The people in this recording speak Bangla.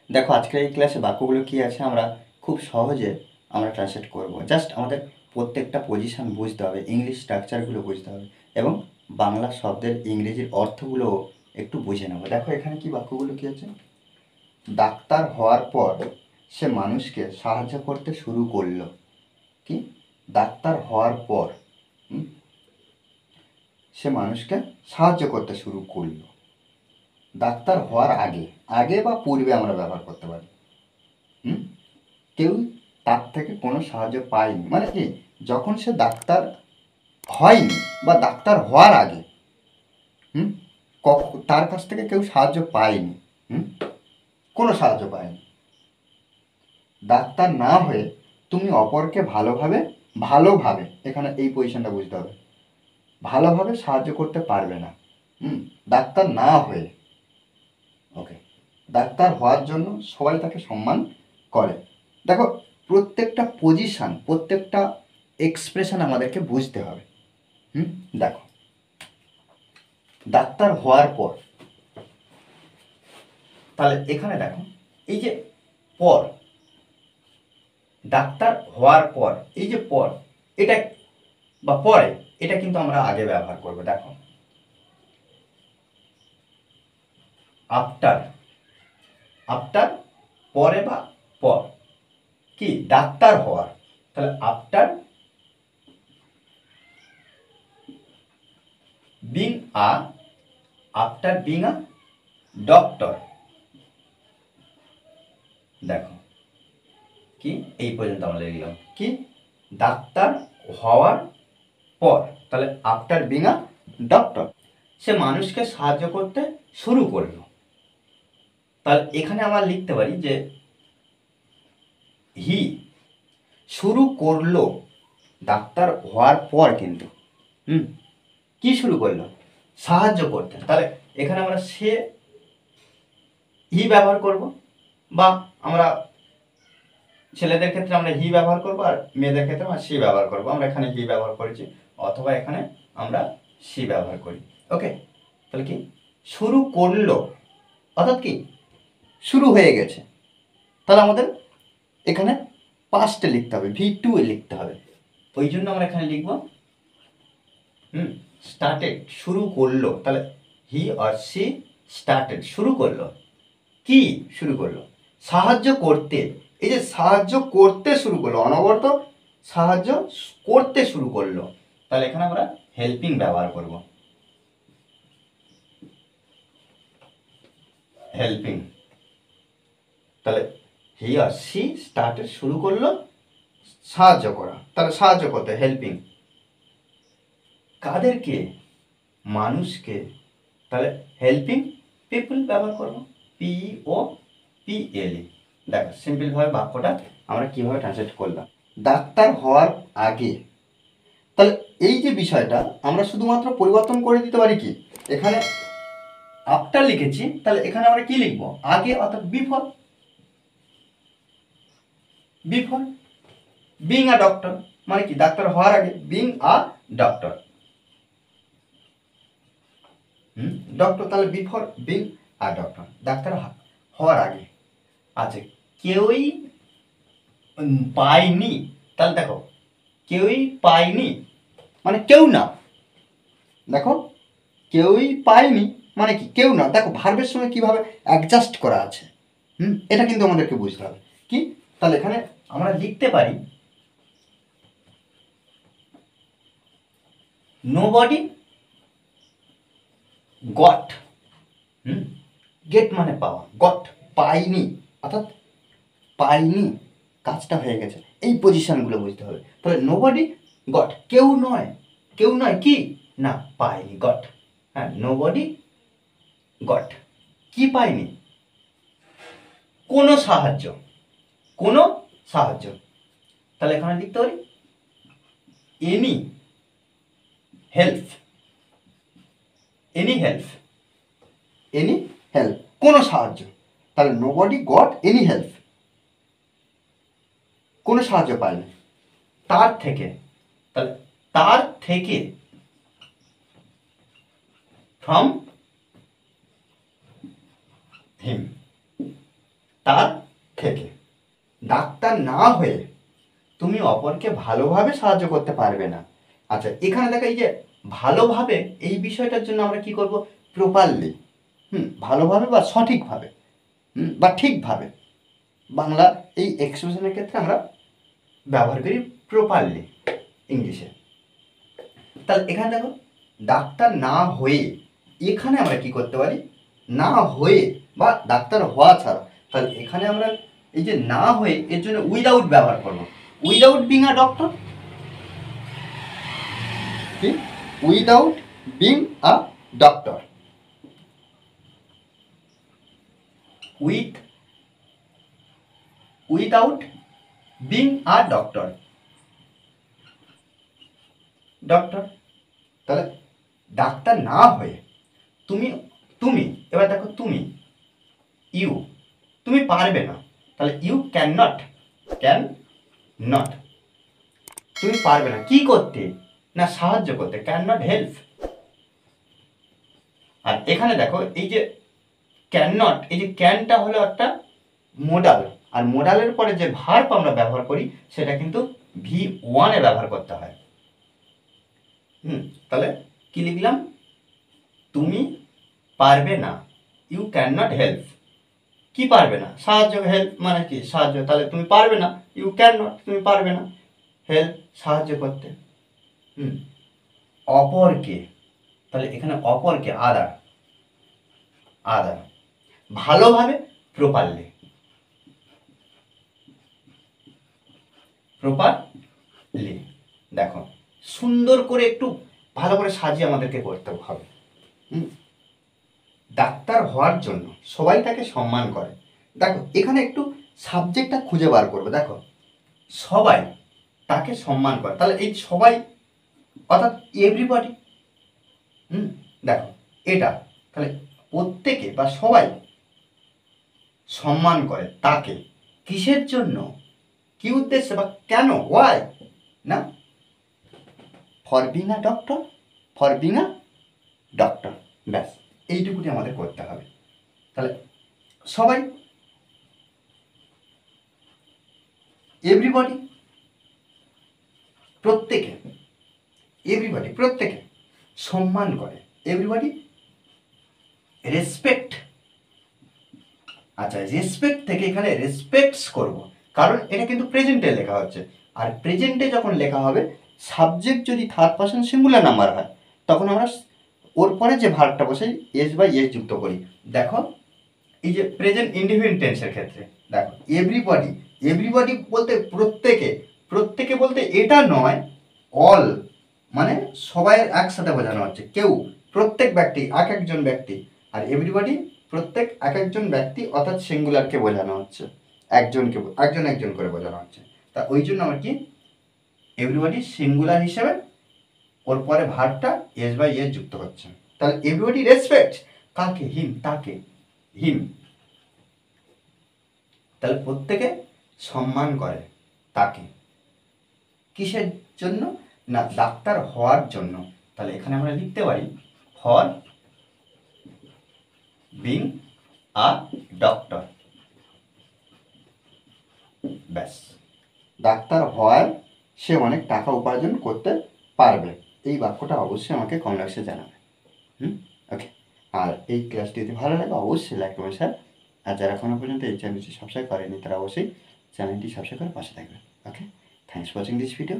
দেখো আজকের এই ক্লাসে বাক্যগুলো কী আছে আমরা খুব সহজে আমরা ট্রান্সলেট করব। জাস্ট আমাদের প্রত্যেকটা পজিশন বুঝতে হবে, ইংলিশ স্ট্রাকচারগুলো বুঝতে হবে এবং বাংলা শব্দের ইংরেজির অর্থগুলো একটু বুঝে নেব। দেখো এখানে কি বাক্যগুলো কী আছে। ডাক্তার হওয়ার পর সে মানুষকে সাহায্য করতে শুরু করলো। কি? ডাক্তার হওয়ার পর সে মানুষকে সাহায্য করতে শুরু করলো। ডাক্তার হওয়ার আগে, আগে বা পূর্বে আমরা ব্যবহার করতে পারি। কেউ তার থেকে কোনো সাহায্য পায়নি, মানে কি যখন সে ডাক্তার হয়নি বা ডাক্তার হওয়ার আগে তার কাছ থেকে কেউ সাহায্য পায়নি, কোনো সাহায্য পায়নি। ডাক্তার না হয়ে তুমি অপরকে ভালোভাবে এখানে এই পজিশনটা বুঝতে হবে, ভালোভাবে সাহায্য করতে পারবে না। ডাক্তার না হয়ে, ওকে, ডাক্তার হওয়ার জন্য সবাই তাকে সম্মান করে। দেখো প্রত্যেকটা পজিশান, প্রত্যেকটা এক্সপ্রেশন আমাদেরকে বুঝতে হবে। দেখো ডাক্তার হওয়ার পর, তাহলে এখানে দেখো এই যে পর, ডাক্তার হওয়ার পর এই যে পর, এটা বা পরে, এটা কিন্তু আমরা আগে ব্যবহার করব। দেখো আফটার, আফটার পরে বা পর, কি ডাক্তার হওয়ার, তাহলে after being a, after being a doctor. দেখো কি এই পর্যন্ত আমরা লিখলাম কি ডাক্তার হওয়ার পর, তাহলে আফটার বিং আ ডক্টর সে মানুষকে সাহায্য করতে শুরু করলো। তাহলে এখানে আমরা লিখতে পারি যে হি শুরু করলো ডাক্তার হওয়ার পর, কিন্তু কি শুরু করলো সাহায্য করতে। তাহলে এখানে আমরা সে হি ব্যবহার করব, বা আমরা ছেলেদের ক্ষেত্রে আমরা হি ব্যবহার করব, আর মেয়েদের ক্ষেত্রে আমরা সি ব্যবহার করব। আমরা এখানে হি ব্যবহার করেছি, অথবা এখানে আমরা সি ব্যবহার করি। ওকে, তাহলে কি শুরু করলো, অর্থাৎ কি শুরু হয়ে গেছে। তাহলে আমাদের এখানে পাস্টে লিখতে হবে, V2 এ লিখতে হবে। ওই জন্য আমরা এখানে লিখব স্টার্টেড, শুরু করলো। তাহলে হি অর সি স্টার্টেড, শুরু করলো। কি শুরু করলো? সাহায্য করতে। এই যে সাহায্য করতে শুরু করলো, অনবরত সাহায্য করতে শুরু করলো, তাহলে এখানে আমরা হেল্পিং ব্যবহার করব। হেল্পিং, তাহলে হি আর সি স্টার্টেড, শুরু করলো সাহায্য করা, তাহলে সাহায্য করতে হেল্পিং। কাদেরকে? মানুষকে, তাহলে হেল্পিং পিপল ব্যবহার করবো, POPLE। দেখো সিম্পলভাবে বাক্যটা আমরা কিভাবে ট্রান্সলেট করলাম। ডাক্তার হওয়ার আগে, তাহলে এই যে বিষয়টা আমরা শুধুমাত্র পরিবর্তন করে দিতে পারি। কি এখানে আফটার লিখেছি, তাহলে এখানে আমরা কি লিখবো আগে, অর্থাৎ before. Before being a doctor, মানে কি ডাক্তার হওয়ার আগে বিং আ ডক্টর। ডক্টর, তাহলে before being a doctor, doctor হওয়ার আগে। আচ্ছা, কেউই পায়নি, তাহলে দেখো কেউই পায়নি মানে কেউ না। দেখো কেউই পায়নি মানে কি কেউ না। দেখো ভার্বের সঙ্গে কিভাবে অ্যাডজাস্ট করা আছে, এটা কিন্তু আমাদেরকে বুঝতে হবে। কি তাহলে এখানে আমরা লিখতে পারি নোবডি গট। গেট মানে পাওয়া, গট পাইনি, অর্থাৎ পাইনি, কাজটা হয়ে গেছে। এই পজিশনগুলো বুঝতে হবে। তাহলে নোবডি গট, কেউ নয়, কেউ নয় কি না পায়নি, গট। হ্যাঁ, নোবডি গট, কি পায়নি? কোনো সাহায্য, কোনো সাহায্য। তাহলে এখানে লিখতে পারি any help, any help, any help, কোনো সাহায্য। তাহলে নোবডি গট এনি হেল্প, কোনো সাহায্য পায়নি তার থেকে। তাহলে তার থেকে, ফ্রম হিম, তার থেকে। ডাক্তার না হয়ে তুমি অপরকে ভালোভাবে সাহায্য করতে পারবে না। আচ্ছা, এখানে দেখো এই যে ভালোভাবে, এই বিষয়টার জন্য আমরা কি করব, প্রপারলি, ভালোভাবে বা সঠিকভাবে, বা ঠিকভাবে, বাংলা এই এক্সপ্রেশনের ক্ষেত্রে আমরা ব্যবহার করি প্রপারলি ইংলিশে। তাহলে এখানে দেখো ডাক্তার না হয়ে, এখানে আমরা কি করতে পারি, না হয়ে বা ডাক্তার হওয়া ছাড়া। তাহলে এখানে আমরা এই যে না হয়ে, এর জন্য উইদাউট ব্যবহার করব, উইদাউট বিং আ ডক্টর, কি without being a doctor, without being a doctor, doctor. তাহলে ডাক্তার না হয়ে তুমি, তুমি এবার দেখো তুমি, ইউ, তুমি পারবে না, তাহলে you can not, can not, তুমি পারবে না কি করতে, না সাহায্য করতে, ক্যান নট হেল্প। আর এখানে দেখো এই যে ক্যান নট, এই যে ক্যানটা হলো একটা মোডাল, আর মোডালের পরে যে ভার্ব আমরা ব্যবহার করি সেটা কিন্তু V1 এ ব্যবহার করতে হয়। তাহলে কি লিখলাম, তুমি পারবে না, ইউ ক্যান নট হেল্প, কি পারবে না, সাহায্য, হেল্প মানে কি সাহায্য, তাহলে তুমি পারবে না, ইউ ক্যান নট, তুমি পারবে না, হেল্প সাহায্য করতে। অপরকে, তাহলে এখানে অপরকে, আদার, আদার, ভালোভাবে, প্রপারলি, প্রপারলি। দেখো সুন্দর করে একটু ভালো করে সাজিয়ে আমাদেরকে করতে হবে। ডাক্তার হওয়ার জন্য সবাই তাকে সম্মান করে। দেখো এখানে একটু সাবজেক্টটা খুঁজে বার করবে। দেখো সবাই তাকে সম্মান করে, তাহলে এই সবাই অর্থাৎ এভরিবডি। দেখো এটা, তাহলে প্রত্যেকে বা সবাই সম্মান করে তাকে, কিসের জন্য, কি উদ্দেশ্যে বা কেন, ওয়াই, না for being a doctor, for being a doctor, ব্যাস এইটুকুনি আমাদের করতে হবে। তাহলে সবাই, এভরিবডি, প্রত্যেকে, এভরিবডি প্রত্যেকে সম্মান করে, এভরিবডি রেসপেক্ট। আচ্ছা, রেসপেক্ট থেকে এখানে রেসপেক্টস করব, কারণ এটা কিন্তু প্রেজেন্টে লেখা হচ্ছে, আর প্রেজেন্টে যখন লেখা হবে সাবজেক্ট যদি থার্ড পারসন সিঙ্গুলার নাম্বার হয় তখন আমরা ওর পরে যে ভার্বটা বসাই এস বাই এস যুক্ত করি। দেখো এই যে প্রেজেন্ট ইনডিফিনিট টেন্সের ক্ষেত্রে দেখো এভরিবডি, এভরিবডি বলতে প্রত্যেকে, প্রত্যেকে বলতে এটা নয় অল, মানে সবাই একসাথে বোঝানো হচ্ছে, কেউ, প্রত্যেক ব্যক্তি, এক একজন ব্যক্তি, আর এভরিবডি প্রত্যেক এক একজন ব্যক্তি অর্থাৎ সিঙ্গুলারকে বোঝানো হচ্ছে, একজনকে, একজন একজন করে বোঝানো হচ্ছে। তা ওই জন্য আমার কি এভরিবডি সিঙ্গুলার হিসেবে ওর পরে ভার্বটা এস বাই এস যুক্ত হচ্ছে। তাহলে এভরিবডি রেসপেক্ট কাকে, হিম, তাকে, হিম, তাহলে প্রত্যেকে সম্মান করে তাকে, কিসের জন্য, না ডাক্তার হওয়ার জন্য। তাহলে এখানে আমরা লিখতে পারি ফর বিং আ ডক্টর, ব্যাস। ডাক্তার হওয়ার সে অনেক টাকা উপার্জন করতে পারবে, এই বাক্যটা অবশ্যই আমাকে কমেন্ট বক্সে জানাবে। ওকে, আর এই ক্লাসটি যদি ভালো লাগে অবশ্যই লাইক করবেন স্যার, আর যারা এখনো পর্যন্ত এই চ্যানেলটি সাবস্ক্রাইব করেনি তারা অবশ্যই চ্যানেলটি সাবস্ক্রাইব করে পাশে থাকবেন। Okay, thanks for watching this video.